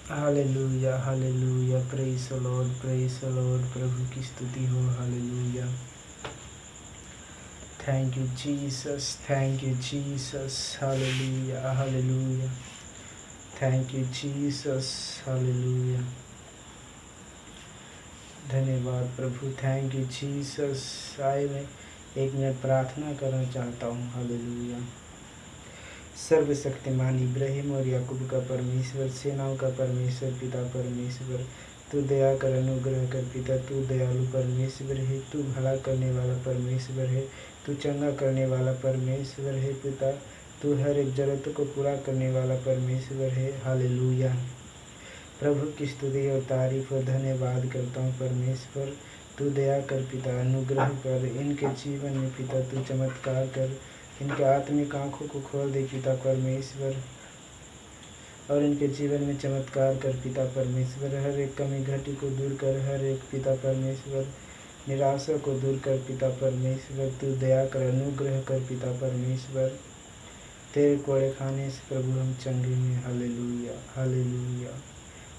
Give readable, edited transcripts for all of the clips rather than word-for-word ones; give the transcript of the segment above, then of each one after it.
Hallelujah hallelujah, praise the Lord, प्रभु की स्तुति हो। Hallelujah, thank you Jesus, thank you Jesus. Hallelujah hallelujah, thank you Jesus. Hallelujah, धन्यवाद प्रभु, थैंक यू जीसस। आए मैं 1 मिनट प्रार्थना करना चाहता हूँ। हालेलुया, सर्वशक्तिमान इब्राहिम और याकूब का परमेश्वर, सेनाओं का परमेश्वर, पिता परमेश्वर, तू दया कर, अनुग्रह कर पिता। तू दयालु परमेश्वर है, तू भला करने वाला परमेश्वर है, तू चंगा करने वाला परमेश्वर है पिता। तू हर एक जरूरत को पूरा करने वाला परमेश्वर है। हालेलुया, प्रभु की स्तुति और तारीफ और धन्यवाद करता हूँ परमेश्वर। तू दया कर पिता, अनुग्रह कर इनके जीवन में पिता। तू चमत्कार कर, इनके आत्मिक आँखों को खोल दे पिता परमेश्वर, और इनके जीवन में चमत्कार कर पिता परमेश्वर। हर एक कमी घटी को दूर कर, हर एक पिता परमेश्वर निराशा को दूर कर पिता परमेश्वर। तू दया कर, अनुग्रह कर पिता परमेश्वर। तेरे कोड़े खाने से प्रभु हम चंगे हैं। Hallelujah hallelujah,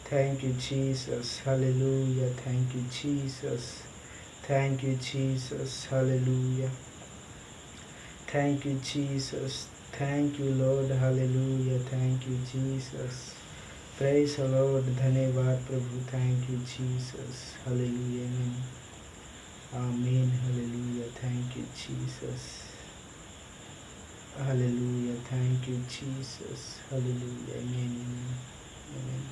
thank you Jesus. Hallelujah, thank you Jesus, thank you Jesus. Hallelujah, thank you Jesus, thank you Lord. Hallelujah, thank you Jesus, praise the Lord. धन्यवाद प्रभु, थैंक यू जीसस। हालेलुया, आमीन। Hallelujah, thank you Jesus. Hallelujah, thank you Jesus. Hallelujah, आमीन आमीन।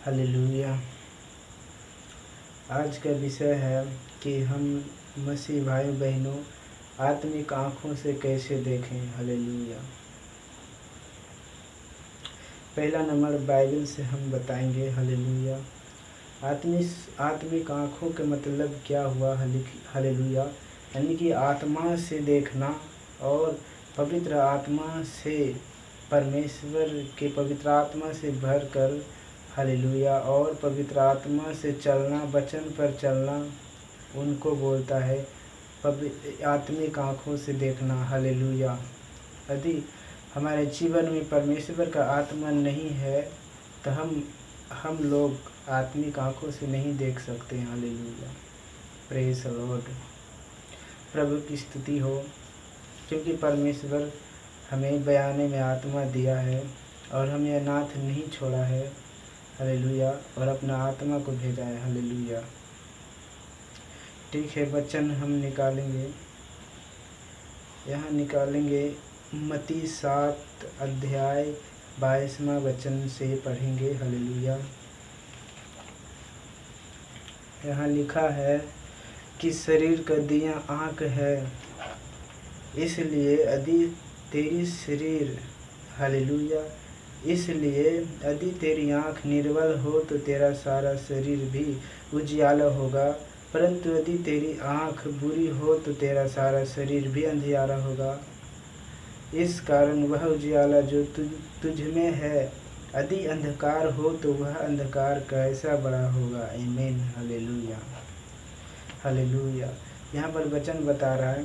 Hallelujah, आज का विषय है कि हम मसीह भाई बहनों आत्मिक आँखों से कैसे देखें। हालेलुया, पहला नंबर बाइबल से हम बताएंगे। हालेलुया, आत्मिक आँखों के मतलब क्या हुआ। हालेलुया, यानी कि आत्मा से देखना और पवित्र आत्मा से, परमेश्वर के पवित्र आत्मा से भर कर। हालेलुया, और पवित्र आत्मा से चलना, वचन पर चलना, उनको बोलता है आत्मिक आँखों से देखना। हालेलुया, यदि हमारे जीवन में परमेश्वर का आत्मा नहीं है तो हम लोग आत्मिक आँखों से नहीं देख सकते। हालेलुया, प्रेज द लॉर्ड, प्रभु की स्तुति हो, क्योंकि परमेश्वर हमें बयाने में आत्मा दिया है और हमें अनाथ नहीं छोड़ा है। हालेलुया, और अपना आत्मा को भेजा है। हालेलुया, ठीक है, वचन हम निकालेंगे, यहाँ निकालेंगे मत्ती 7 अध्याय 22वां वचन से पढ़ेंगे। हालेलुया, यहाँ लिखा है कि शरीर का दिया आँख है, इसलिए यदि तेरी शरीर, हालेलुया, इसलिए यदि तेरी आँख निर्बल हो तो तेरा सारा शरीर भी उजियाला होगा, परंतु यदि तेरी आँख बुरी हो तो तेरा सारा शरीर भी अंधियारा होगा। इस कारण वह उजियाला जो तुझ में है, यदि अंधकार हो तो वह अंधकार कैसा बड़ा होगा। आमीन, हालेलुया हालेलुया, यहाँ पर वचन बता रहा है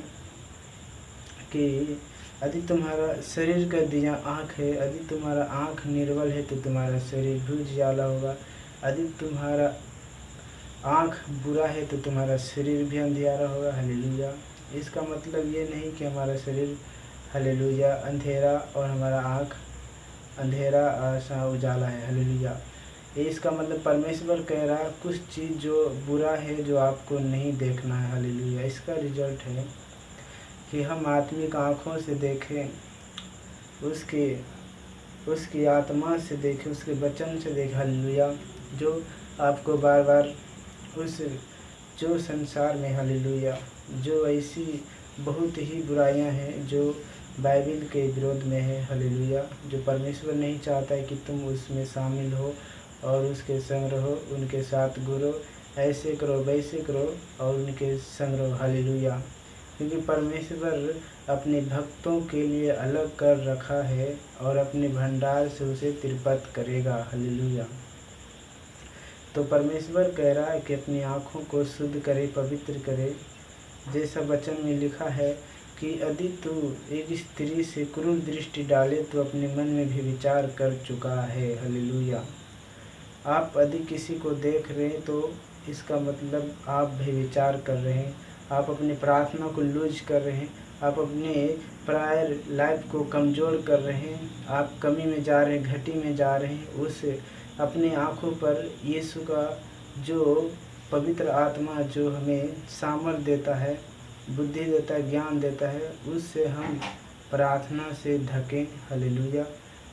कि यदि तुम्हारा शरीर का दिया आँख है, यदि तुम्हारा आँख निर्बल है तो तुम्हारा शरीर भी उजियाला होगा। यदि तुम्हारा आँख बुरा है तो तुम्हारा शरीर भी अंधियारा होगा। हालेलुया, इसका मतलब ये नहीं कि हमारा शरीर, हालेलुया, अंधेरा और हमारा आँख अंधेरा ऐसा उजाला है। हालेलुया, इसका मतलब परमेश्वर कह रहा है कुछ चीज़ जो बुरा है जो आपको नहीं देखना है। हालेलुया, इसका रिजल्ट है कि हम आत्मिक आँखों से देखें, उसकी आत्मा से देखें, उसके वचन से देखें। हालेलुया, जो आपको बार बार जो संसार में, हालेलुया, जो ऐसी बहुत ही बुराइयां हैं जो बाइबल के विरोध में है। हालेलुया, जो परमेश्वर नहीं चाहता है कि तुम उसमें शामिल हो और उसके संग रहो, उनके साथ घुरो, ऐसे करो वैसे करो और उनके संग रहो। हालेलुया, क्योंकि परमेश्वर अपने भक्तों के लिए अलग कर रखा है और अपने भंडार से उसे तिरपत करेगा। हालेलुया, तो परमेश्वर कह रहा है कि अपनी आँखों को शुद्ध करे, पवित्र करे, जैसा वचन में लिखा है कि यदि तू एक स्त्री से क्रूर दृष्टि डाले तो अपने मन में भी विचार कर चुका है। हालेलुया। आप यदि किसी को देख रहे हैं तो इसका मतलब आप भी विचार कर रहे हैं, आप अपनी प्रार्थना को लूज कर रहे हैं, आप अपने प्रायर लाइफ को कमज़ोर कर रहे हैं, आप कमी में जा रहे हैं, घटी में जा रहे हैं। उस अपने आँखों पर यीशु का जो पवित्र आत्मा जो हमें सामर्थ देता है, बुद्धि देता है, ज्ञान देता है, उससे हम प्रार्थना से ढकें। हालेलुया।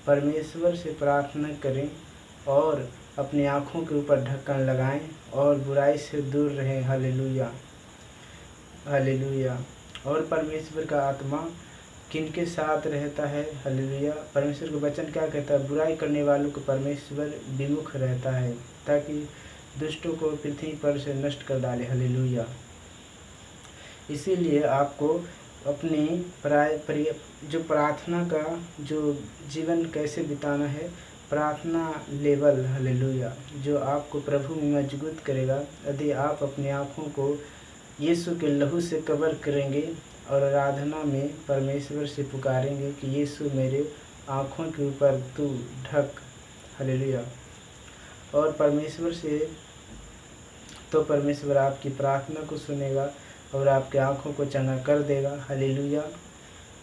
परमेश्वर से प्रार्थना करें और अपनी आँखों के ऊपर ढक्कन लगाएं और बुराई से दूर रहें। Hallelujah, hallelujah. और परमेश्वर का आत्मा किनके साथ रहता है? हालेलुया। परमेश्वर का वचन क्या कहता है? बुराई करने वालों को परमेश्वर विमुख रहता है ताकि दुष्टों को पृथ्वी पर से नष्ट कर डाले। हालेलुया। इसीलिए आपको अपनी जो प्रार्थना का जो जीवन कैसे बिताना है, प्रार्थना लेवल, हालेलुया, जो आपको प्रभु में मजबूत करेगा। यदि आप अपनी आँखों को यीशु के लहू से कवर करेंगे और आराधना में परमेश्वर से पुकारेंगे कि यीशु मेरे आँखों के ऊपर तू ढक। हालेलुया। और परमेश्वर से तो परमेश्वर आपकी प्रार्थना को सुनेगा और आपके आँखों को चंगा कर देगा। हालेलुया।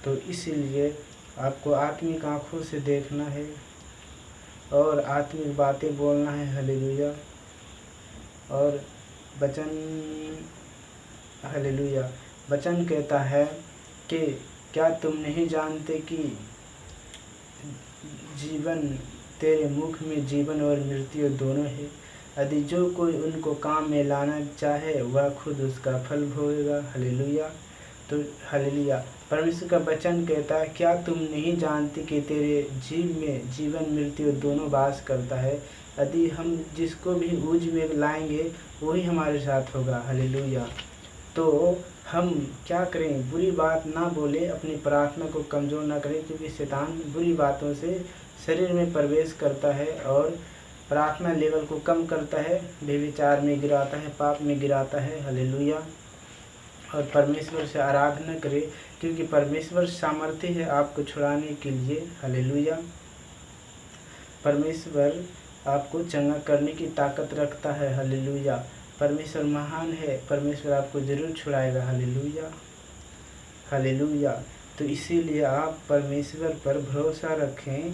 तो इसीलिए आपको आत्मिक आँखों से देखना है और आत्मिक बातें बोलना है। हालेलुया। और वचन, हालेलुया, वचन कहता है कि क्या तुम नहीं जानते कि जीवन तेरे मुख में जीवन और मृत्यु दोनों है। यदि जो कोई उनको काम में लाना चाहे वह खुद उसका फल भोगेगा। हालेलुया। तो हालेलुया, परमेश्वर का वचन कहता है क्या तुम नहीं जानते कि तेरे जीव में जीवन मृत्यु दोनों वास करता है। यदि हम जिसको भी ऊज में लाएंगे वही हमारे साथ होगा। हालेलुया। तो हम क्या करें? बुरी बात ना बोले, अपनी प्रार्थना को कमज़ोर ना करें, क्योंकि शैतान बुरी बातों से शरीर में प्रवेश करता है और प्रार्थना लेवल को कम करता है, व्यभिचार में गिराता है, पाप में गिराता है। हालेलुया। और परमेश्वर से आराधना करें क्योंकि परमेश्वर सामर्थ्य है आपको छुड़ाने के लिए। हालेलुया। परमेश्वर आपको चंगा करने की ताकत रखता है। हालेलुया। परमेश्वर महान है, परमेश्वर आपको ज़रूर छुड़ाएगा। Hallelujah, hallelujah. तो इसीलिए आप परमेश्वर पर भरोसा रखें,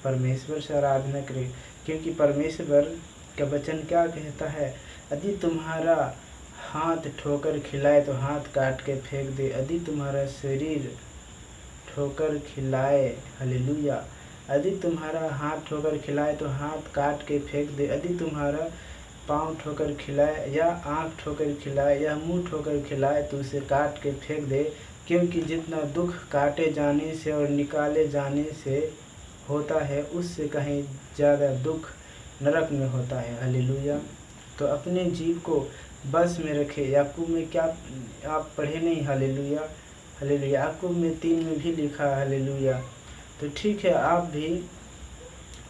परमेश्वर से आराधना करें, क्योंकि परमेश्वर का वचन क्या कहता है? यदि तुम्हारा हाथ ठोकर खिलाए तो हाथ काट के फेंक दे। यदि तुम्हारा शरीर ठोकर खिलाए, हालेलुया, यदि तुम्हारा हाथ ठोकर खिलाए तो हाथ काट के फेंक दे। यदि तुम्हारा पाँव ठोकर खिलाए या आँख ठोकर खिलाए या मुंह ठोकर खिलाए तो उसे काट के फेंक दे, क्योंकि जितना दुख काटे जाने से और निकाले जाने से होता है उससे कहीं ज़्यादा दुख नरक में होता है। हालेलुया। तो अपने जीव को बस में रखे। याकूब में क्या आप पढ़े नहीं? Hallelujah, hallelujah. याकूब में 3 में भी लिखा। हालेलुया। तो ठीक है, आप भी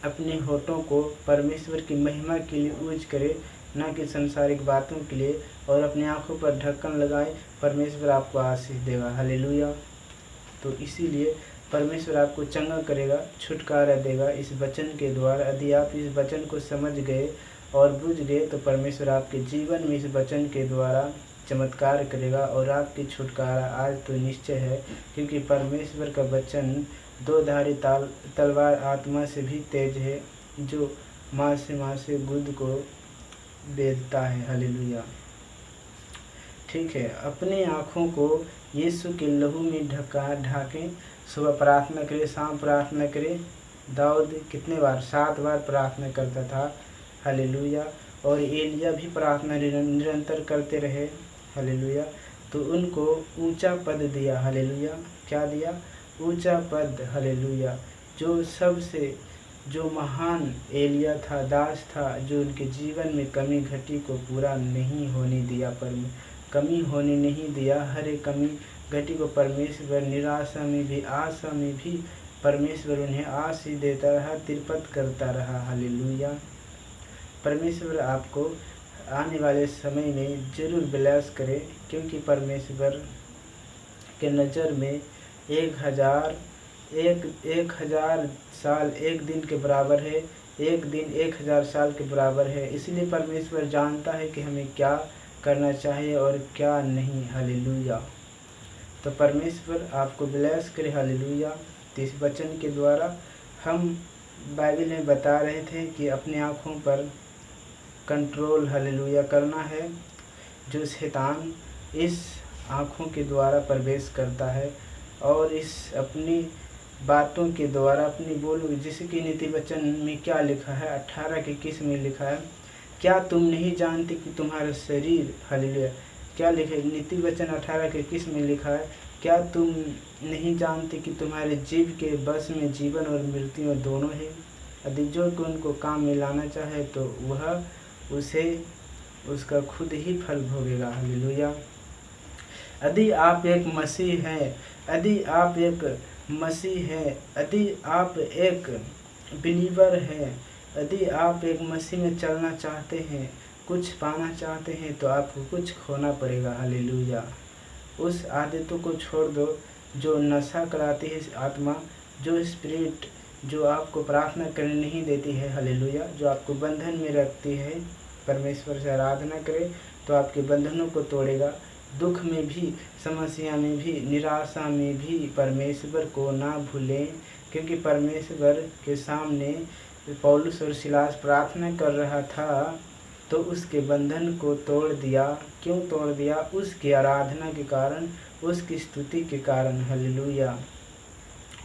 अपने होठों को परमेश्वर की महिमा के लिए यूज करें, ना कि संसारिक बातों के लिए, और अपनी आँखों पर ढक्कन लगाए। परमेश्वर आपको आशीष देगा। हालेलुया। तो इसीलिए परमेश्वर आपको चंगा करेगा, छुटकारा देगा इस वचन के द्वारा। यदि आप इस वचन को समझ गए और बुझ गए तो परमेश्वर आपके जीवन में इस वचन के द्वारा चमत्कार करेगा और आपकी छुटकारा आज तो निश्चय है, क्योंकि परमेश्वर का वचन 2 धारी तलवार आत्मा से भी तेज है, जो मांस से गुद को बेधता है। हालेलुया। ठीक है, अपनी आँखों को यीशु के लहू में ढाकें। सुबह प्रार्थना करें, शाम प्रार्थना करें। दाऊद कितने बार? 7 बार प्रार्थना करता था। हालेलुया। और एलिया भी प्रार्थना निरंतर करते रहे। हालेलुया। तो उनको ऊंचा पद दिया। हालेलुया। क्या दिया? ऊंचा पद। हालेलुया। जो सबसे जो महान एलिया था, दास था, जो उनके जीवन में कमी घटी को पूरा नहीं होने दिया, कमी होने नहीं दिया। हर एक कमी घटी को परमेश्वर निराशा में भी आशा में भी परमेश्वर उन्हें आशीष देता रहा, तिरपत करता रहा। हालेलुया। परमेश्वर आपको आने वाले समय में जरूर ब्लेस करे, क्योंकि परमेश्वर के नज़र में 1,000 साल एक दिन के बराबर है, एक दिन 1,000 साल के बराबर है। इसलिए परमेश्वर जानता है कि हमें क्या करना चाहिए और क्या नहीं। हालेलुया। तो परमेश्वर आपको ब्लेस करे। हालेलुया। तो इस वचन के द्वारा हम बाइबल में बता रहे थे कि अपनी आँखों पर कंट्रोल हालेलुया करना है। जो शैतान इस आँखों के द्वारा प्रवेश करता है और इस अपनी बातों के द्वारा अपनी बोल, जिसकी नीति वचन में क्या लिखा है 18:21 में लिखा है, क्या तुम नहीं जानते कि तुम्हारा शरीर, हालेलुया, क्या लिखा है नीति वचन 18:21 में लिखा है, क्या तुम नहीं जानते कि तुम्हारे जीव के बस में जीवन और मृत्यु दोनों है। यदि जो कोई उनको काम में लाना चाहे तो वह उसे उसका खुद ही फल भोगेगा। हालेलुया। यदि आप एक मसीह हैं, यदि आप एक मसीह हैं, यदि आप एक बिलीवर हैं, यदि आप एक मसीह में चलना चाहते हैं, कुछ पाना चाहते हैं, तो आपको कुछ खोना पड़ेगा। हालेलुया। उस आदतों को छोड़ दो जो नशा कराती है आत्मा, जो स्पिरिट जो आपको प्रार्थना करने नहीं देती है। हालेलुया। जो आपको बंधन में रखती है। परमेश्वर से आराधना करें तो आपके बंधनों को तोड़ेगा। दुख में भी, समस्या में भी, निराशा में भी परमेश्वर को ना भूलें, क्योंकि परमेश्वर के सामने पौलुस और सिलास प्रार्थना कर रहा था तो उसके बंधन को तोड़ दिया। क्यों तोड़ दिया? उसकी आराधना के कारण, उसकी स्तुति के कारण। हालेलुया।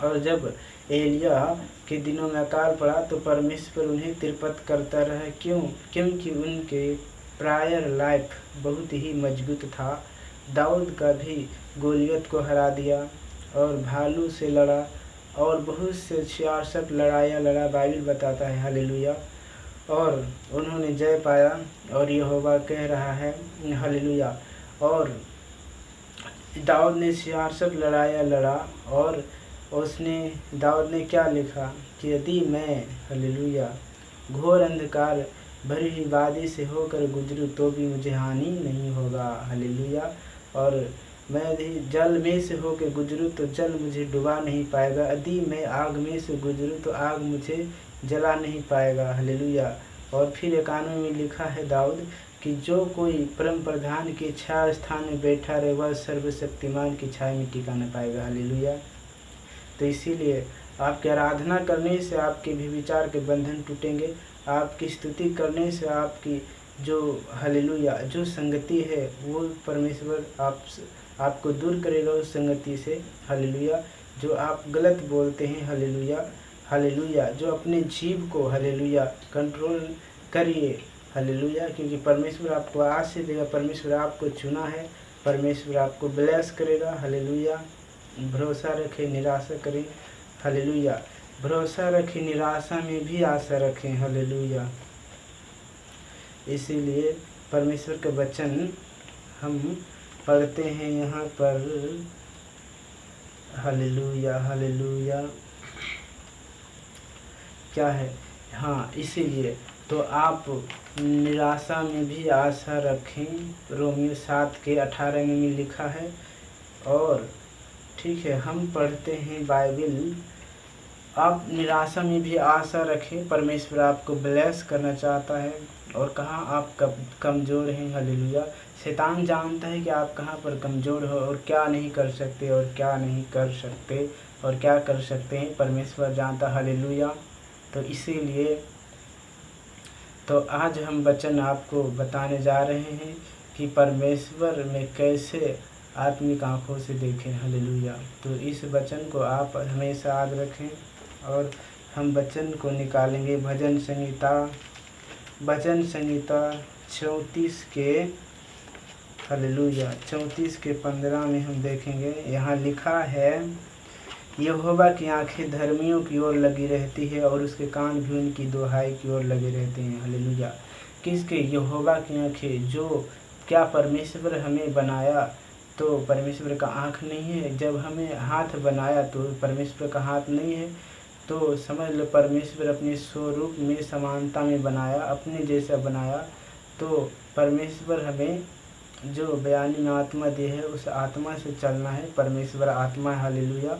और जब एलिया के दिनों में अकाल पड़ा तो परमेश्वर उन्हें तिरपत करता रहा। क्यों? क्योंकि उनके प्रायर लाइफ बहुत ही मजबूत था। दाऊद का भी गोलियत को हरा दिया और भालू से लड़ा और बहुत से 66 लड़ाइयाँ लड़ा, बाइबल बताता है। हालेलुया। और उन्होंने जय पाया। और यहोवा कह रहा है, हालेलुया, और दाऊद ने 66 लड़ाइयाँ लड़ा और दाऊद ने क्या लिखा कि यदि मैं, हालेलुया, घोर अंधकार भरी हुई वादी से होकर गुजरूं तो भी मुझे हानि नहीं होगा। हालेलुया। और मैं यदि जल में से होकर गुजरूं तो जल मुझे डुबा नहीं पाएगा। यदि मैं आग में से गुजरूं तो आग मुझे जला नहीं पाएगा। हालेलुया। और फिर 91 में लिखा है दाऊद कि जो कोई परम प्रधान की छाया स्थान में बैठा रहे वह सर्वशक्तिमान की छाया में टिका न पाएगा। हालेलुया। तो इसीलिए आपकी आराधना करने से आपके व्यभिचार के बंधन टूटेंगे। आपकी स्तुति करने से आपकी जो, हालेलुया, जो संगति है वो परमेश्वर आपको दूर करेगा उस संगति से। हालेलुया। जो आप गलत बोलते हैं, हालेलुया, हालेलुया, जो अपने जीव को, हालेलुया, कंट्रोल करिए। हालेलुया। क्योंकि परमेश्वर आपको आशीष देगा। परमेश्वर आपको चुना है। परमेश्वर आपको ब्लेस करेगा। हालेलुया। भरोसा रखें, निराशा करें। हालेलुया। भरोसा रखें, निराशा में भी आशा रखें। हालेलुया। इसीलिए परमेश्वर का वचन हम पढ़ते हैं यहाँ पर। हालेलुया, हालेलुया, क्या है, हाँ, इसीलिए तो आप निराशा में भी आशा रखें। रोमियो 7:18 में लिखा है। और ठीक है, हम पढ़ते हैं बाइबल। आप निराशा में भी आशा रखें। परमेश्वर आपको ब्लेस करना चाहता है। और कहाँ आप कमज़ोर हैं। हालेलुया। शैतान जानता है कि आप कहाँ पर कमज़ोर हो और क्या नहीं कर सकते और क्या नहीं कर सकते और क्या कर सकते हैं, परमेश्वर जानता। हालेलुया। तो इसीलिए तो आज हम वचन आपको बताने जा रहे हैं कि परमेश्वर में कैसे आत्मिक आँखों से देखें। हालेलुया। तो इस वचन को आप हमेशा याद रखें। और हम वचन को निकालेंगे भजन संहिता 34 के, हालेलुया, 34 के 15 में हम देखेंगे। यहाँ लिखा है, यहोवा की आंखें धर्मियों की ओर लगी रहती है और उसके कान भी उनकी दुहाई की ओर लगे रहते हैं। हालेलुया। किसके? यहोवा की आंखें। जो क्या परमेश्वर हमें बनाया तो परमेश्वर का आँख नहीं है? जब हमें हाथ बनाया तो परमेश्वर का हाथ नहीं है? तो समझ लो परमेश्वर अपने स्वरूप में समानता में बनाया, अपने जैसा बनाया। तो परमेश्वर हमें जो बयानी में आत्मा दी है उस आत्मा से चलना है। परमेश्वर आत्मा है, हालेलुया।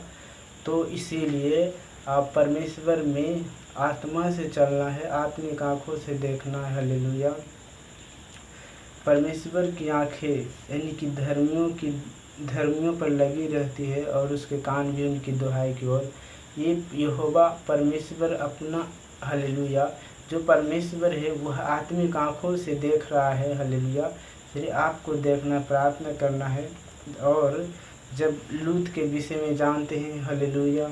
तो इसीलिए आप परमेश्वर में आत्मा से चलना है, आत्मिक आँखों से देखना है, हालेलुया। परमेश्वर की आँखें यानी कि धर्मियों पर लगी रहती है और उसके कान भी उनकी दुहाई की ओर। ये यहोवा परमेश्वर अपना, हालेलुया, जो परमेश्वर है वह आत्मिक आँखों से देख रहा है, हालेलुया। इसलिए आपको देखना, प्रार्थना करना है। और जब लूत के विषय में जानते हैं, हालेलुया,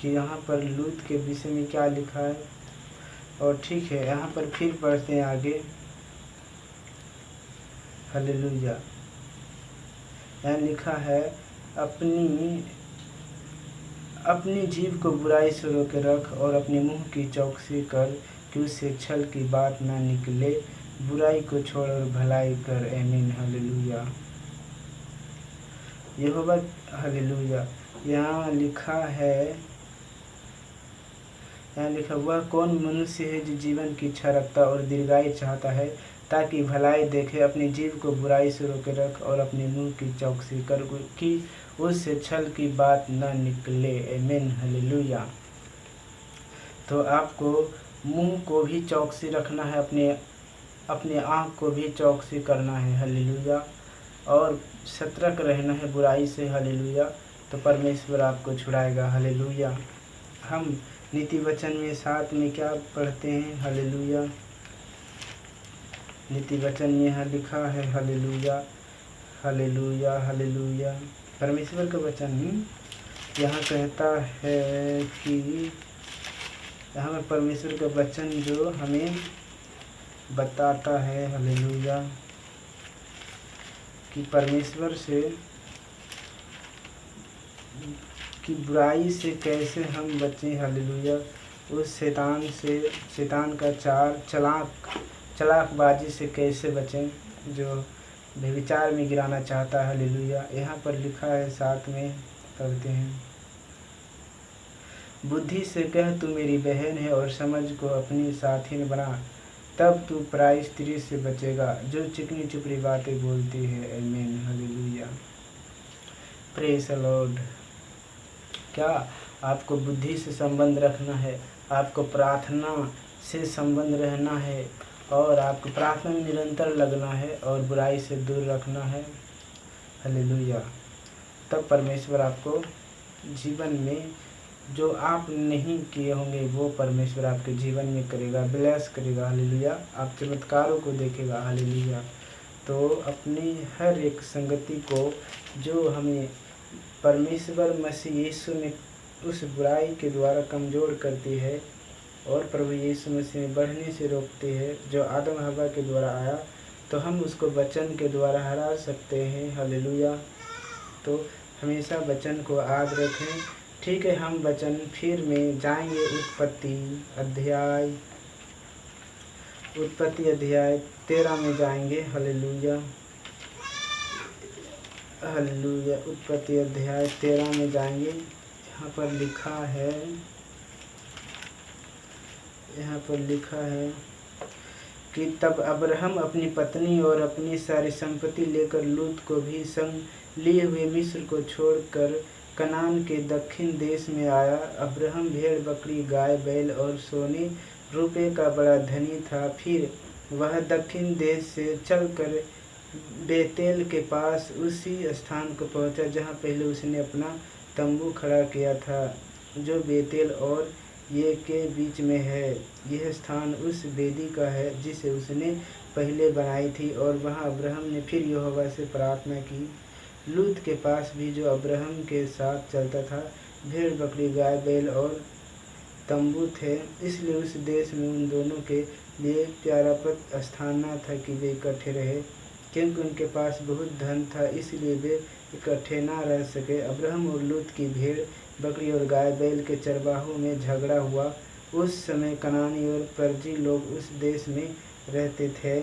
कि यहाँ पर लूत के विषय में क्या लिखा है। और ठीक है, यहाँ पर फिर पढ़ते हैं आगे, हालेलुया। यहाँ लिखा है, अपनी जीभ को बुराई से रोके रख और अपने मुंह की चौकसी कर कि उससे छल की बात ना निकले। बुराई को छोड़ और भलाई कर। आमीन, हालेलुया। यहोवा, हालेलुया। यहाँ लिखा वह कौन मनुष्य है जो जीवन की इच्छा रखता और दीर्घायु चाहता है ताकि भलाई देखे। अपनी जीभ को बुराई से रोके रख और अपने मुंह की चौकसी कर कि उससे छल की बात न निकले। आमीन, हालेलुया। तो आपको मुंह को भी चौकसी रखना है, अपने आँख को भी चौकसी करना है, हालेलुया। और सतर्क रहना है बुराई से, हालेलुया। तो परमेश्वर आपको छुड़ाएगा, हालेलुया। हम नीति वचन में 7 में क्या पढ़ते हैं, हालेलुया। नीति वचन में यहाँ लिखा है, हालेलुया, हालेलुया, हालेलुया। परमेश्वर का वचन यहाँ कहता है कि यहाँ पर परमेश्वर का वचन जो हमें बताता है, हालेलुया, कि परमेश्वर से कि बुराई से कैसे हम बचें, हालेलुया। उस शैतान का चलाकबाजी से कैसे बचें जो व्यभिचार में गिराना चाहता है, हालेलुया। यहाँ पर लिखा है 7 में, पढ़ते हैं। बुद्धि से कह तू मेरी बहन है और समझ को अपनी साथी बना, तब तू पराई स्त्री से बचेगा जो चिकनी चुपड़ी बातें बोलती है। आमीन, हालेलुया। Praise the Lord. क्या आपको बुद्धि से संबंध रखना है, आपको प्रार्थना से संबंध रहना है और आपको प्रार्थना में निरंतर लगना है और बुराई से दूर रखना है, हालेलुया। तब परमेश्वर आपको जीवन में जो आप नहीं किए होंगे वो परमेश्वर आपके जीवन में करेगा, ब्लेस करेगा, हालेलुया। आप चमत्कारों को देखेगा, हालेलुया। तो अपनी हर एक संगति को जो हमें परमेश्वर मसीह यीशु में उस बुराई के द्वारा कमज़ोर करती है और प्रभु यीशु मसीह में बढ़ने से रोकती है, जो आदम हवा के द्वारा आया, तो हम उसको वचन के द्वारा हरा सकते हैं, हालेलुया। तो हमेशा वचन को याद रखें। ठीक है, हम वचन फिर में जाएंगे उत्पत्ति अध्याय 13 में जाएंगे, हालेलुया, हालेलुया। उत्पत्ति अध्याय 13 में जाएंगे। यहाँ पर लिखा है कि तब अब्राहम अपनी पत्नी और अपनी सारी संपत्ति लेकर लूत को भी संग लिए हुए मिस्र को छोड़कर कनान के दक्षिण देश में आया। अब्राहम भेड़ बकरी गाय बैल और सोने रुपये का बड़ा धनी था। फिर वह दक्षिण देश से चलकर बेतेल के पास उसी स्थान को पहुंचा जहां पहले उसने अपना तंबू खड़ा किया था, जो बेतेल और ये के बीच में है। यह स्थान उस वेदी का है जिसे उसने पहले बनाई थी। और वहां अब्राहम ने फिर यहोवा से प्रार्थना की। लूत के पास भी जो अब्राहम के साथ चलता था भेड़ बकरी गाय बैल और तंबू थे, इसलिए उस देश में उन दोनों के लिए प्यारापद स्थान न था कि वे इकट्ठे रहे, क्योंकि उनके पास बहुत धन था, इसलिए वे इकट्ठे ना रह सके। अब्राहम और लूत की भेड़ बकरी और गाय बैल के चरवाहों में झगड़ा हुआ। उस समय कनानी और परजी लोग उस देश में रहते थे।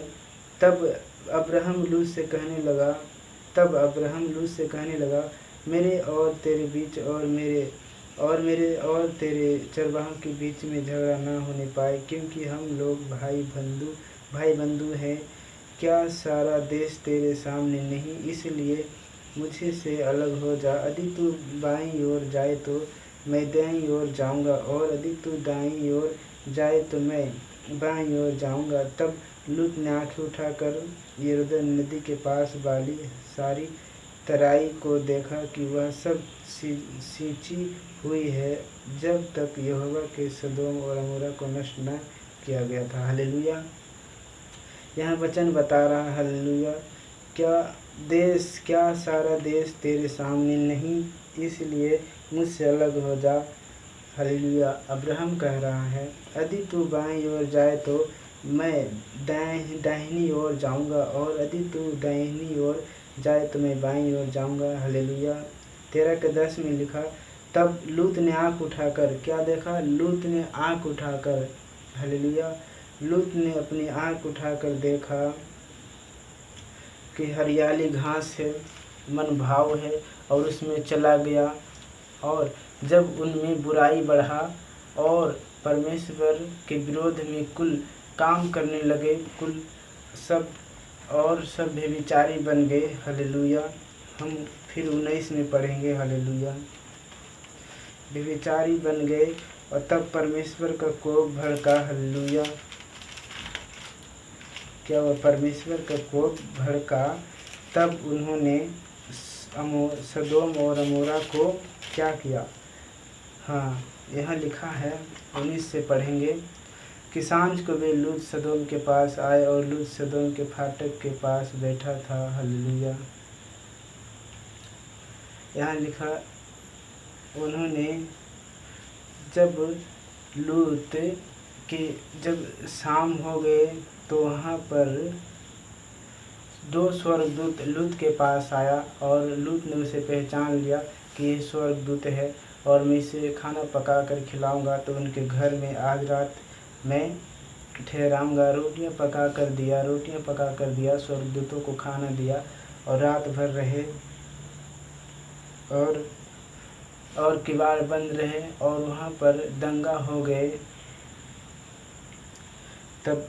तब अब्राहम लूत से कहने लगा, मेरे और तेरे बीच और मेरे और तेरे चरवाहों के बीच में झगड़ा न होने पाए, क्योंकि हम लोग भाई बंधु हैं। क्या सारा देश तेरे सामने नहीं, इसलिए मुझे से अलग हो जा। यदि तू बाईं ओर जाए तो मैं दाईं ओर जाऊंगा, और यदि तू दाईं ओर जाए तो मैं बाईं ओर जाऊंगा। तब लूत ने आँखें उठाकर यरदन नदी के पास वाली सारी तराई को देखा कि वह सब सींची हुई है, जब तक यहोवा के सदोम और अमोरा को नष्ट न किया गया था। हालेलुया। यहाँ वचन बता रहा है, हालेलुया, क्या सारा देश तेरे सामने नहीं, इसलिए मुझसे अलग हो जा। हालेलुया। अब्राहम कह रहा है, यदि तू बाईं ओर जाए तो मैं दाहिनी ओर जाऊंगा, और यदि तू दाहिनी ओर जाए तो मैं बाईं ओर जाऊंगा। हालेलुया। 13-10 में लिखा, तब लूत ने आँख उठाकर क्या देखा? लूत ने आँख उठाकर, हालेलुया, लूत ने अपनी आँख उठाकर देखा कि हरियाली घास है, मनभाव है, और उसमें चला गया। और जब उनमें बुराई बढ़ा और परमेश्वर के विरोध में कुल काम करने लगे, कुल सब व्यभिचारी बन गए। हालेलुया। हम फिर 19 में पढ़ेंगे। हालेलुया। व्यभिचारी बन गए और तब परमेश्वर का कोप भड़का। हालेलुया। क्या वह परमेश्वर का कोप भड़का? तब उन्होंने सदोम और अमोरा को क्या किया? हाँ, यहाँ लिखा है, 19 से पढ़ेंगे कि सांझ को वे लूत सदोम के पास आए, और लूत सदोम के फाटक के पास बैठा था। हालेलुया। यहाँ लिखा, उन्होंने जब शाम हो गए तो वहाँ पर 2 स्वर्गदूत लूत के पास आया, और लूत ने उसे पहचान लिया कि ये स्वर्गदूत है, और मैं इसे खाना पका कर खिलाऊँगा, तो उनके घर में आज रात मैं ठहराऊँगा। रोटियाँ पका कर दिया, स्वर्गदूतों को खाना दिया, और रात भर रहे, और किवाड़ बंद रहे, और वहाँ पर दंगा हो गए। तब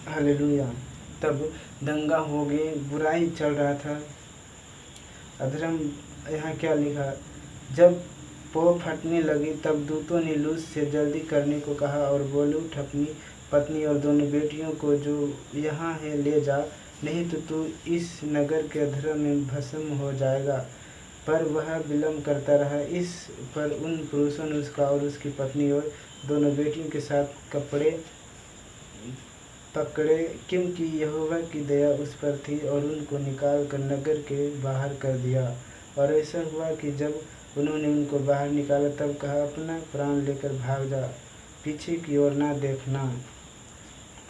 हालेलुया, तब दंगा हो गए, बुराई चल रहा था, अधर्म। यहाँ क्या लिखा, जब पौ फटने लगी तब दूतों ने लूत से जल्दी करने को कहा, और बोले, उठ अपनी पत्नी और दोनों बेटियों को जो यहाँ है ले जा, नहीं तो तू इस नगर के अधर्म में भस्म हो जाएगा। पर वह विलम्ब करता रहा। इस पर उन पुरुषों ने उसका और उसकी पत्नी और दोनों बेटियों के साथ कपड़े पकड़े, क्योंकि यहोवा की दया उस पर थी, और उनको निकाल कर नगर के बाहर कर दिया। और ऐसा हुआ कि जब उन्होंने उनको बाहर निकाला, तब कहा, अपना प्राण लेकर भाग जा, पीछे की ओर ना देखना,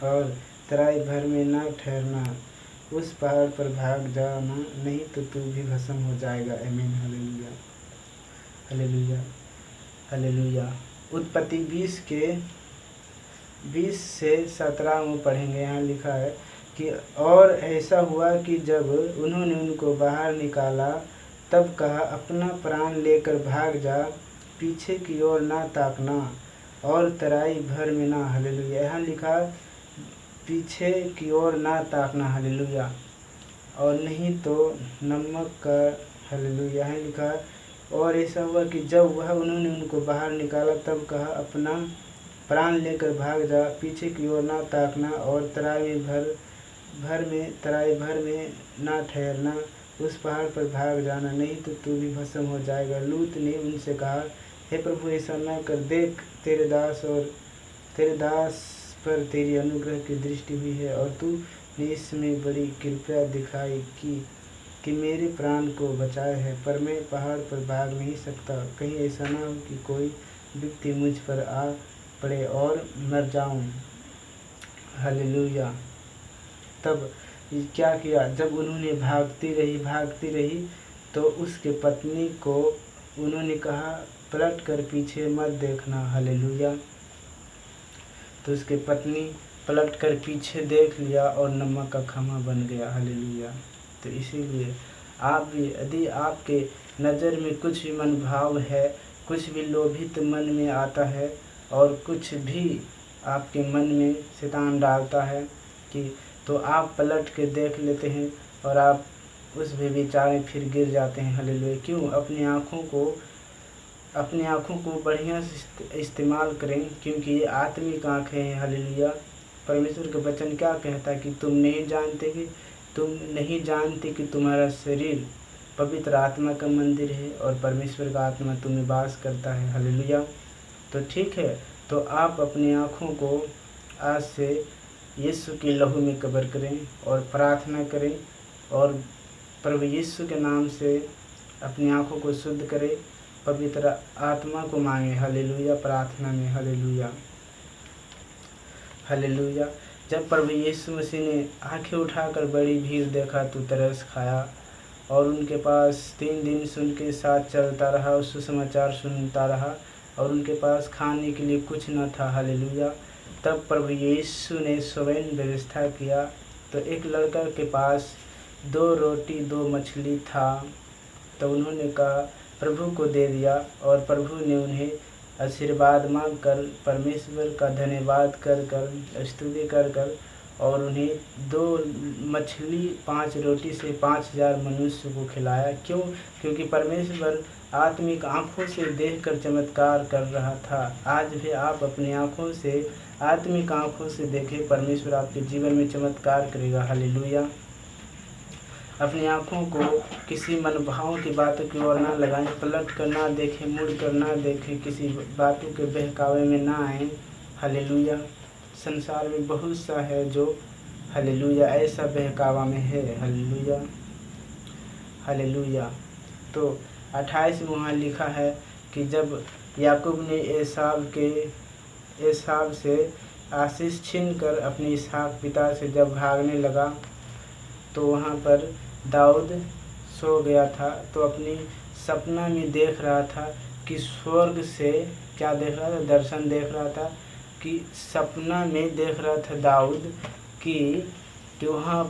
और तराई भर में ना ठहरना, उस पहाड़ पर भाग जाना, नहीं तो तू भी भस्म हो जाएगा। आमीन। हालेलुया। हालेलुया। हालेलुया। उत्पत्ति 20 से 17 में पढ़ेंगे। यहाँ लिखा है कि और ऐसा हुआ कि जब उन्होंने उनको बाहर निकाला, तब कहा, अपना प्राण लेकर भाग जा, पीछे की ओर ना ताकना, और तराई भर में ना। हालेलुया। यहाँ लिखा, पीछे की ओर ना ताकना। हालेलुया। और नहीं तो नमक का। हालेलुया। यहाँ लिखा, और ऐसा हुआ कि जब उन्होंने उनको बाहर निकाला, तब कहा, अपना प्राण लेकर भाग जा, पीछे की ओर ना ताकना, और तराई भर में ना ठहरना, उस पहाड़ पर भाग जाना, नहीं तो तू भी भस्म हो जाएगा। लूत ने उनसे कहा, हे प्रभु, ऐसा न कर, देख तेरे दास पर तेरी अनुग्रह की दृष्टि हुई है, और तू ने इसमें बड़ी कृपया दिखाई कि मेरे प्राण को बचाए है, पर मैं पहाड़ पर भाग नहीं सकता। कहीं ऐसा ना हो कि कोई व्यक्ति मुझ पर आ पड़े और मर जाऊं। हालेलुया। तब क्या किया, जब उन्होंने भागती रही तो उसके पत्नी को उन्होंने कहा, पलट कर पीछे मत देखना। हालेलुया। तो उसके पत्नी पलट कर पीछे देख लिया, और नमक का खमा बन गया। हालेलुया। तो इसीलिए आप भी, यदि आपके नज़र में कुछ भी मनभाव है, कुछ भी लोभित मन में आता है, और कुछ भी आपके मन में शैतान डालता है कि तो आप पलट के देख लेते हैं और आप उस व्यभिचार में फिर गिर जाते हैं। हालेलुया। क्यों? अपनी आँखों को बढ़िया से इस्तेमाल करें, क्योंकि ये आत्मिक आँखें हैं। हालेलुया। परमेश्वर का वचन क्या कहता है कि तुम नहीं जानते कि तुम्हारा शरीर पवित्र आत्मा का मंदिर है और परमेश्वर का आत्मा तुम्हें वास करता है। हालेलुया। तो ठीक है, तो आप अपनी आँखों को आज से यीशु के लहू में कवर करें और प्रार्थना करें और प्रभु यीशु के नाम से अपनी आँखों को शुद्ध करें, पवित्र आत्मा को मांगे। हालेलुया। प्रार्थना में हालेलुया हालेलुया। जब प्रभु यीशु मसीह ने आंखें उठाकर बड़ी भीड़ देखा तो तरस खाया और उनके पास 3 दिन सुन के साथ चलता रहा और सुसमाचार सुनता रहा और उनके पास खाने के लिए कुछ न था। हालेलुया। तब प्रभु यीशु ने स्वयं व्यवस्था किया। तो एक लड़का के पास 2 रोटी 2 मछली था, तो उन्होंने कहा प्रभु को दे दिया और प्रभु ने उन्हें आशीर्वाद मांग कर परमेश्वर का धन्यवाद कर स्तुति कर और उन्हें 2 मछली 5 रोटी से 5000 मनुष्य को खिलाया। क्यों? क्योंकि परमेश्वर आत्मिक आँखों से देखकर चमत्कार कर रहा था। आज भी आप अपनी आँखों से आत्मिक आँखों से देखें, परमेश्वर आपके जीवन में चमत्कार करेगा। हालेलुया। अपनी आँखों को किसी मनभावों की बातों की ओर ना लगाएं, पलट कर ना देखें, मुड़ कर ना देखें, किसी बातों के बहकावे में ना आएं। हालेलुया। संसार में बहुत सा है जो हालेलुया ऐसा बहकावा में है। Hallelujah hallelujah. तो 28 में वहाँ लिखा है कि जब याकूब ने एसाव से आशीष छीनकर अपने इसहाक पिता से जब भागने लगा तो वहाँ पर दाऊद सो गया था। तो अपनी सपना में देख रहा था कि स्वर्ग से क्या देख रहा था? दर्शन देख रहा था कि सपना में देख रहा था दाऊद कि वहाँ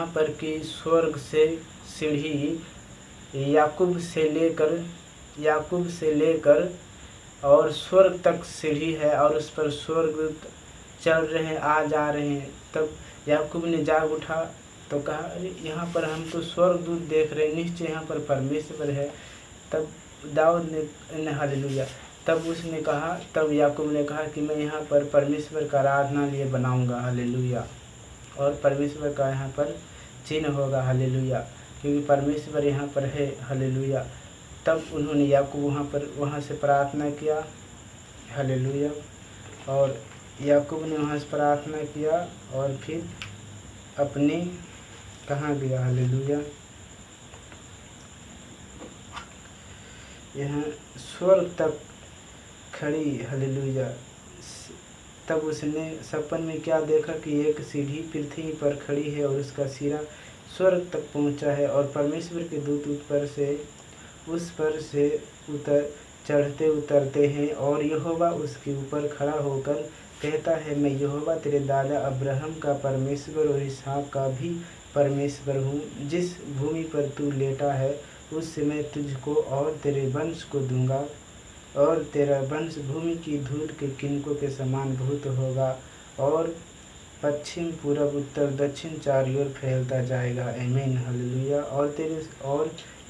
पर कि स्वर्ग से सीढ़ी याकूब से लेकर और स्वर्ग तक सीढ़ी है और उस पर स्वर्गदूत चल रहे हैं, आ जा रहे हैं। तब याकूब ने जाग उठा तो कहा, अरे यहाँ पर हम तो स्वर्गदूत देख रहे हैं, निश्चय यहाँ पर परमेश्वर है। तब दाऊद ने हालेलुया तब याकूब ने कहा कि मैं यहाँ पर परमेश्वर का आराधना लिए बनाऊंगा। हालेलुया। और परमेश्वर का यहाँ पर चिन्ह होगा। हालेलुया। क्योंकि परमेश्वर यहाँ पर है। हालेलुया। तब उन्होंने याकूब वहाँ से प्रार्थना किया। हालेलुया। और याकूब ने वहाँ से प्रार्थना किया और फिर अपने कहाँ गया? हालेलुया। यहाँ स्वर्ग तक खड़ी। हालेलुया। तब उसने सपन में क्या देखा कि एक सीढ़ी पृथ्वी पर खड़ी है और उसका सिरा स्वर्ग तक पहुँचा है और परमेश्वर के दूत उस पर से चढ़ते उतरते हैं और यहोवा उसके ऊपर खड़ा होकर कहता है, मैं यहोवा तेरे दादा अब्राहम का परमेश्वर और इसहाक का भी परमेश्वर हूँ। जिस भूमि पर तू लेटा है उससे मैं तुझको और तेरे वंश को दूंगा और तेरा वंश भूमि की धूल के किनकों के समान बहुत होगा और पश्चिम पूरब उत्तर दक्षिण चारों ओर फैलता जाएगा। आमीन। हालेलुया। और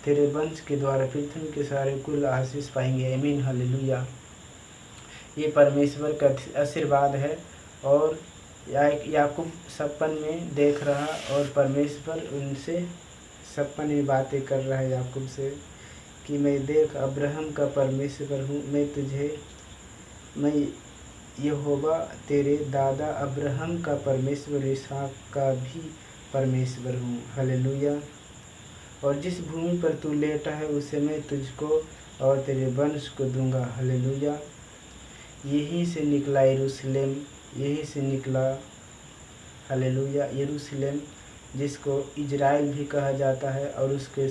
तेरे वंश के द्वारा पृथ्वी के सारे कुल आशीष पाएंगे। आमीन। हालेलुया। ये परमेश्वर का आशीर्वाद है। और याकूब सपन में देख रहा और परमेश्वर उनसे सपन में बातें कर रहा है याकूब से कि मैं देख अब्राहम का परमेश्वर हूँ, मैं यहोवा तेरे दादा अब्राहम का परमेश्वर इसहाक का भी परमेश्वर हूँ। हालेलुया। और जिस भूमि पर तू लेटा है उसे मैं तुझको और तेरे वंश को दूंगा। हालेलुया। यहीं से निकला यरूशलेम, यहीं से निकला हालेलुया यरूशलेम, जिसको इजराइल भी कहा जाता है और उसके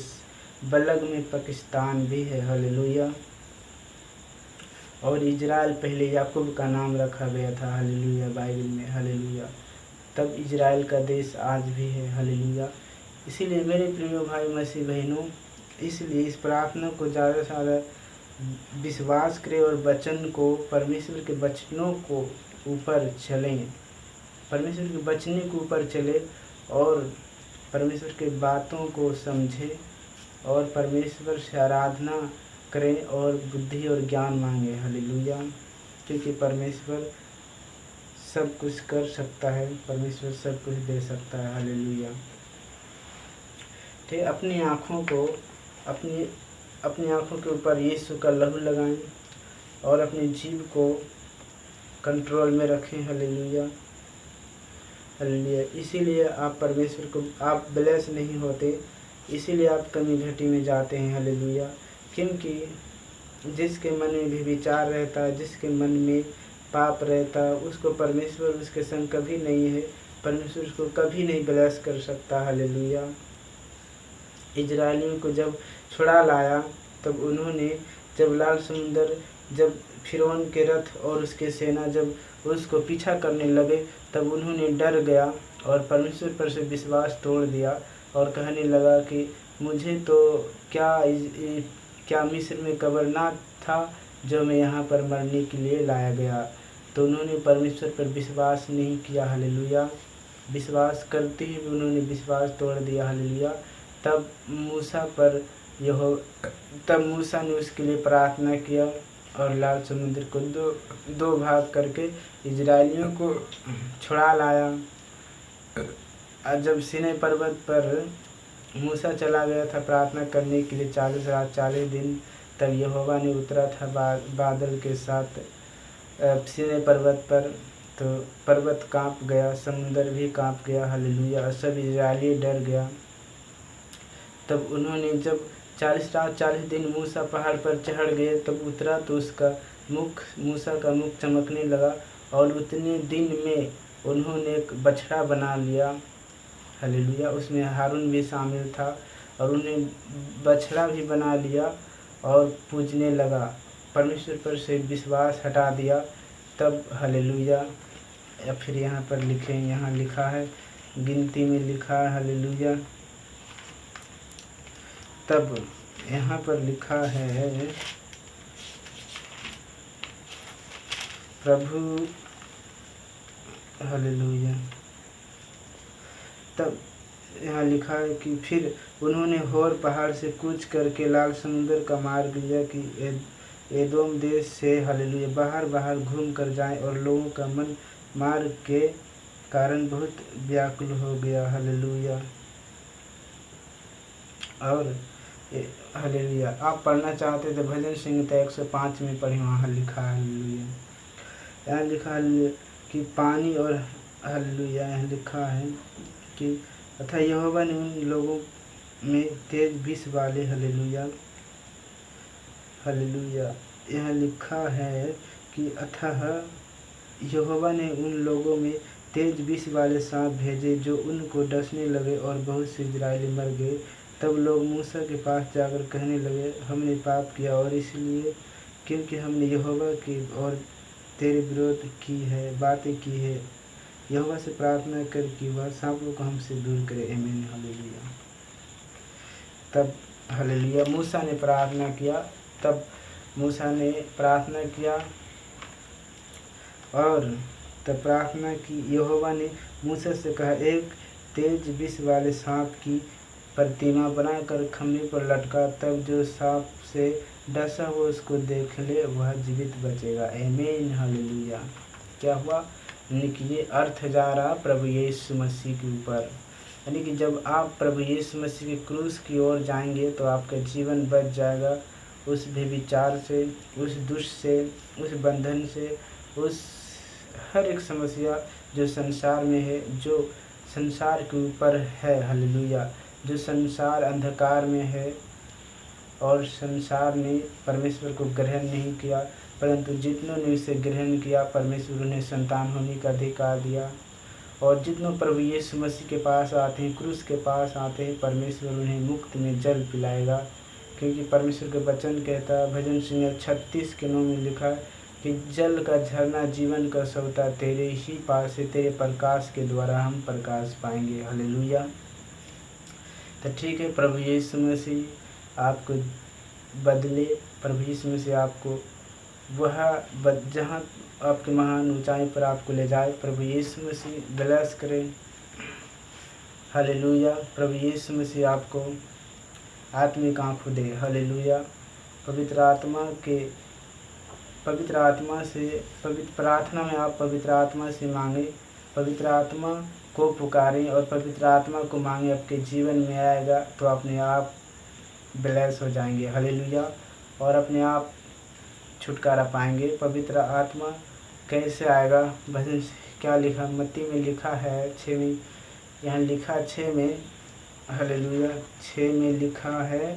बलग में पाकिस्तान भी है। हालेलुया। और इजराइल पहले याकूब का नाम रखा गया था। हालेलुया बाइबल में। हालेलुया। तब इजराइल का देश आज भी है। हालेलुया। इसीलिए मेरे प्रिय भाई मसीह बहनों, इसलिए इस प्रार्थना को ज़्यादा से ज़्यादा विश्वास करें और वचन को, परमेश्वर के वचनों को ऊपर चलें, परमेश्वर के वचन के ऊपर चले और परमेश्वर के बातों को समझें और परमेश्वर से आराधना करें और बुद्धि और ज्ञान मांगे। हालेलुया। क्योंकि परमेश्वर सब कुछ कर सकता है, परमेश्वर सब कुछ दे सकता है। हालेलुया। ठीक, अपनी आँखों को अपनी आँखों के ऊपर यीशु का लहू लगाएं और अपनी जीभ को कंट्रोल में रखें। हालेलुया। हालेलुया। इसीलिए आप परमेश्वर को, आप ब्लेस नहीं होते, इसीलिए आप कमी घटी में जाते हैं। हालेलुया। क्योंकि जिसके मन में भी विचार रहता है, जिसके मन में पाप रहता है, उसको परमेश्वर उसके संग कभी नहीं है, परमेश्वर उसको कभी नहीं ब्लेस कर सकता। हालेलुया। इजरायलियों को जब छुड़ा लाया तब उन्होंने, जब लाल समुंदर, जब फिरौन के रथ और उसके सेना जब उसको पीछा करने लगे तब उन्होंने डर गया और परमेश्वर पर से विश्वास तोड़ दिया और कहने लगा कि मुझे तो क्या मिस्र में कब्र ना था जो मैं यहाँ पर मरने के लिए लाया गया। तो उन्होंने परमेश्वर पर विश्वास नहीं किया। हालेलुया। विश्वास करते ही उन्होंने विश्वास तोड़ दिया। हालेलुया। तब मूसा ने उसके लिए प्रार्थना किया और लाल समुद्र को दो भाग करके इजरायलियों को छुड़ा लाया। और जब सीनै पर्वत पर मूसा चला गया था प्रार्थना करने के लिए 40 रात 40 दिन, तब यहोवा ने उतरा था बादल के साथ सीनै पर्वत पर, तो पर्वत कांप गया, समुंदर भी कांप गया। हालेलुया। सब इजरायली डर गया। तब उन्होंने जब 40 रात 40 दिन मूसा पहाड़ पर चढ़ गए, तब उतरा तो मूसा का मुख चमकने लगा और उतने दिन में उन्होंने एक बछड़ा बना लिया। हालेलुया। उसमें हारून भी शामिल था और उन्हें बछड़ा भी बना लिया और पूजने लगा, परमेश्वर पर से विश्वास हटा दिया। तब हालेलुया। या फिर यहाँ पर यहाँ लिखा है, गिनती में लिखा है। हालेलुया। तब यहाँ पर लिखा है, प्रभु, हालेलुया। तब यहाँ लिखा है कि फिर उन्होंने होर पहाड़ से कूच करके लाल समुद्र का मार्ग लिया कि एदोम देश से, हालेलुया, बाहर घूम कर जाएं और लोगों का मन मार्ग के कारण बहुत व्याकुल हो गया। हालेलुया। और हालेलुया। आप पढ़ना चाहते तो भजन संहिता 105 में पढ़ें, वहाँ लिखा है। हालेलुया। यहाँ लिखा है कि पानी और, हालेलुया, यहाँ लिखा है कि अतः यहोवा ने उन लोगों में तेज विष वाले, हालेलुया, हालेलुया, यहाँ लिखा है कि अतः यहोवा ने उन लोगों में तेज विष वाले सांप भेजे जो उनको डसने लगे और बहुत से इजरायली मर गए। तब लोग मूसा के पास जाकर कहने लगे, हमने पाप किया और इसलिए क्योंकि हमने यहोवा की और तेरे विरोध की है, बातें की है। यहोवा से प्रार्थना कर कि वह सांपों को हमसे दूर करे। आमीन। हालेलुया। तब हालेलुया मूसा ने प्रार्थना किया, तब मूसा ने प्रार्थना किया और तब प्रार्थना की। यहोवा ने मूसा से कहा, एक तेज विष वाले सांप की प्रतिमा बनाकर खम्भे पर लटका, तब जो सांप से डसा हुआ उसको देख ले वह जीवित बचेगा। आमीन। हालेलुया। क्या हुआ? यानी कि ये अर्थ जा रहा प्रभु यीशु मसीह के ऊपर, यानी कि जब आप प्रभु यीशु मसीह के क्रूस की ओर जाएंगे तो आपका जीवन बच जाएगा उस व्यभिचार से, उस दुष्ट से, उस बंधन से, उस हर एक समस्या जो संसार में है, जो संसार के ऊपर है। हालेलुया। जो संसार अंधकार में है और संसार ने परमेश्वर को ग्रहण नहीं किया, परंतु जितनों ने उसे ग्रहण किया परमेश्वर उन्हें संतान होने का अधिकार दिया। और जितनों प्रभु यीशु मसीह के पास आते हैं, क्रूस के पास आते हैं, परमेश्वर उन्हें मुफ्त में जल पिलाएगा। क्योंकि परमेश्वर का वचन कहता है, भजन संहिता 36 के 9 में लिखा है कि जल का झरना जीवन का सोता तेरे ही पास है, तेरे प्रकाश के द्वारा हम प्रकाश पाएंगे। हालेलुया। तो ठीक है, प्रभु यीशु मसीह आपको बदले। प्रभु यीशु मसीह आपको जहाँ आपके महान ऊंचाई पर आपको ले जाए। प्रभु यीशु मसीह ब्लेस करें। हालेलुया। प्रभु यीशु मसीह आपको आत्मिक आँखों दे। हालेलुया। पवित्र आत्मा से प्रार्थना में आप पवित्र आत्मा से मांगें, पवित्र आत्मा को पुकारें और पवित्र आत्मा को मांगें। आपके जीवन में आएगा तो अपने आप ब्लेस हो जाएंगे। हालेलुया। और अपने आप छुटकारा पाएंगे। पवित्र आत्मा कैसे आएगा? भजन क्या लिखा? मत्ती में लिखा है 6 में, यहाँ लिखा 6 में। हालेलुया। 6 में लिखा है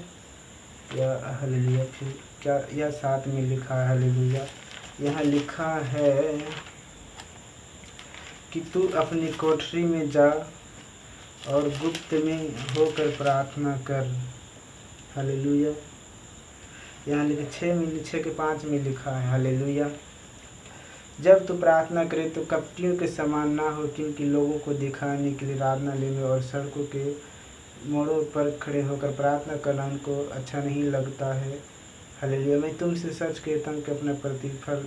या हालेलुया, फिर क्या या 7 में लिखा है? हालेलुया। यहाँ लिखा है कि तू अपनी कोठरी में जा और गुप्त में होकर प्रार्थना कर। हालेलुया। यहाँ लिखा 6 के 5 में लिखा है। हालेलुया। जब तू प्रार्थना करे तो कपटियों के समान ना हो, क्योंकि लोगों को दिखाने के लिए रात न लेने और सड़कों के मोड़ों पर खड़े होकर प्रार्थना करना उनको अच्छा नहीं लगता है। हालेलुया। मैं तुमसे सच कहता हूँ कि अपना प्रतिफल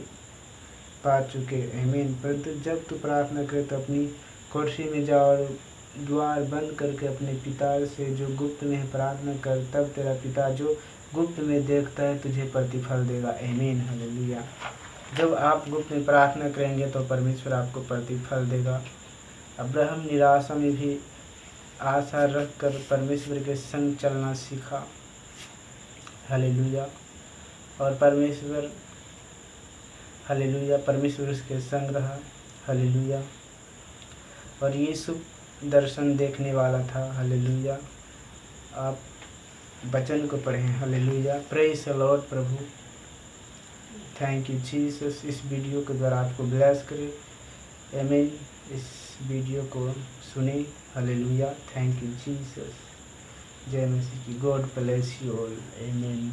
पा चुके। आमीन। परंतु जब तू प्रार्थना करे तो अपनी कोठरी में जा और द्वार बंद करके अपने पिता से जो गुप्त में प्रार्थना कर, तब तेरा पिता जो गुप्त में देखता है तुझे प्रतिफल देगा। आमीन। हालेलुया। जब आप गुप्त में प्रार्थना करेंगे तो परमेश्वर आपको प्रतिफल देगा। अब्राहम निराशा में भी आशा रख कर परमेश्वर के संग चलना सीखा। हालेलुया। और परमेश्वर उसके संग रहा। हालेलुया। और यीशु दर्शन देखने वाला था। हालेलुया। आप वचन को पढ़ें। Hallelujah. Praise the Lord. Prabhu thank you Jesus. इस वीडियो के द्वारा आपको ब्लेस करे। आमीन। इस वीडियो को सुने। हालेलुया। Thank you Jesus. जय मसीह की। God bless you all. आमीन।